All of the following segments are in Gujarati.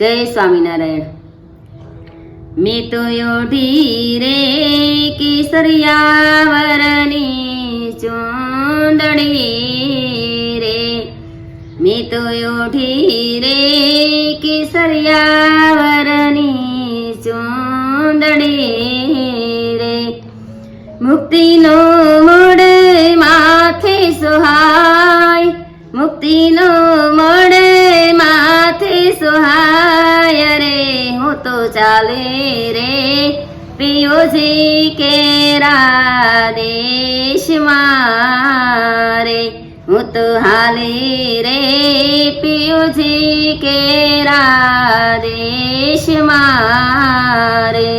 જય સ્વામિનારાયણ। મેં તો ઓઢી રે કેસરિયા વરની ચૂંદડી રે, મેં તો ઓઢી રે કેસરિયા વરની ચૂંદડી રે, મુક્તિનો મળે માથે સોહાય, મુક્તિનો મળે માથે સોહાય રે, હું તો ચાલે રે પિયોજી કેરા દેશમાં રે, હું તો હાલે રે પિયોજી કેરા દેશમાં રે,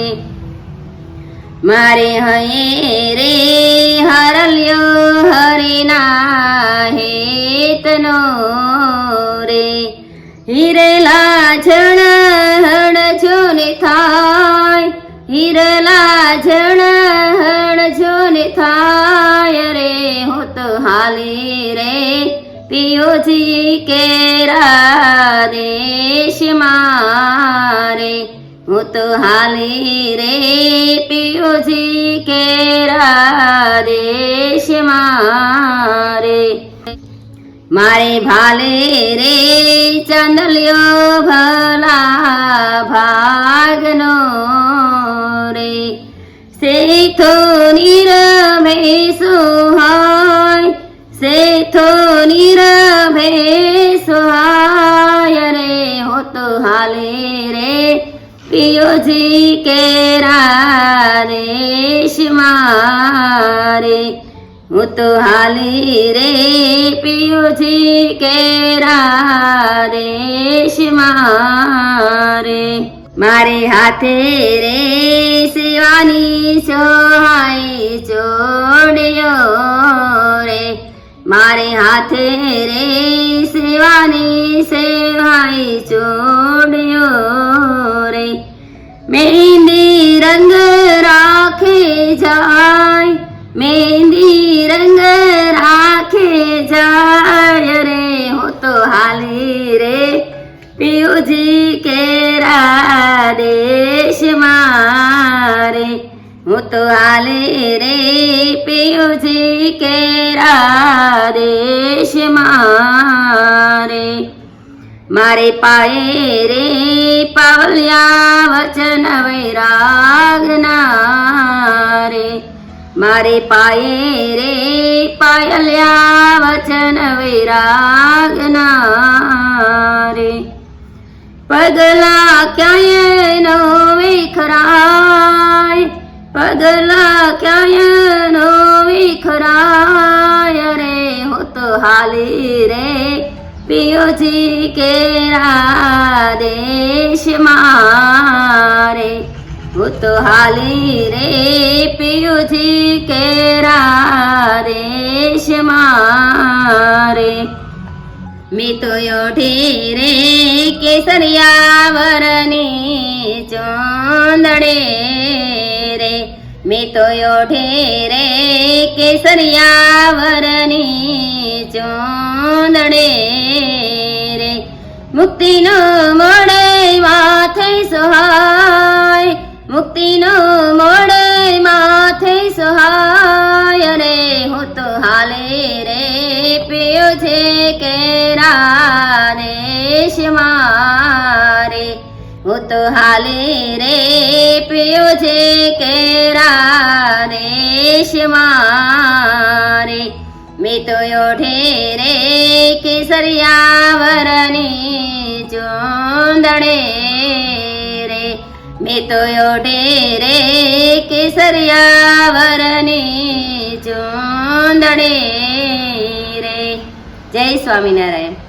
મારે હૈ રે હરલ્યો હરિના હેતનો રે, હિરેલા ઝણ જોને થાય, હિરેલા ઝણ જોને થાય રે, હું તો હાલી રે પિયોજી કેરા દેશમાં રે, હું તો હાલી રે પિયોજી કેરા દેશમાં રે, મારે ભાલે રે ચાંદલિયો ભલા ભાગનો રે, શેઠો નીરભે સોહાય, શેઠો નીરભે સોહાય રે, હું તો હાલે રે પિયોજી કેરા દેશમાં રે, હું તો હાલી રે પિયોજી કેરા દેશમાં રે, મારે હાથે રે સેવાની સોહાય ચોડ્યો રે, મારે હાથે રે સેવાની સેવાય ચોડ્યો રે, મહેંદી રંગ રાખે જાય, મહેંદી રંગ રાખે જાય રે, હું તો હાલી રે પિયોજી કેરા દેશમાં રે, હું તો હાલી રે પિયોજી કેરા દેશમાં રે, મારે પાયે રે પાવલિયા વચન વૈરાગના રે, મારે પાયે રે પાયલ્યા વચન વૈરાગના રે, પગલા ક્યાંય નો વિખરાય, પગલા ક્યાંય નો વિખરાય રે, હું તો હાલી રે પિયોજી કેરા દેશમાં રે, હું તો હાલી રે પિયોજી કેરા દેશમાં રે, મેં તો ઓઢી રે કેસરિયા વરની ચૂંદડી રે, મેં તો ઓઢી રે કેસરિયા વરની ચૂંદડી રે, મુક્તિનો મળે માથે સોહાય, મુક્તિનો મળે માથે સોહાય રે, હું તો હાલે રે પિયોજી કેરા દેશમાં રે, હું તો હાલે રે પિયોજી કેરા દેશમાં રે, મેં તો ઓઢી રે કેસરિયા વરની ચૂંદડી રે, મેં તો ઓઢી રે કેસરિયા વરની ચૂંદડી રે, જય સ્વામિનારાયણ।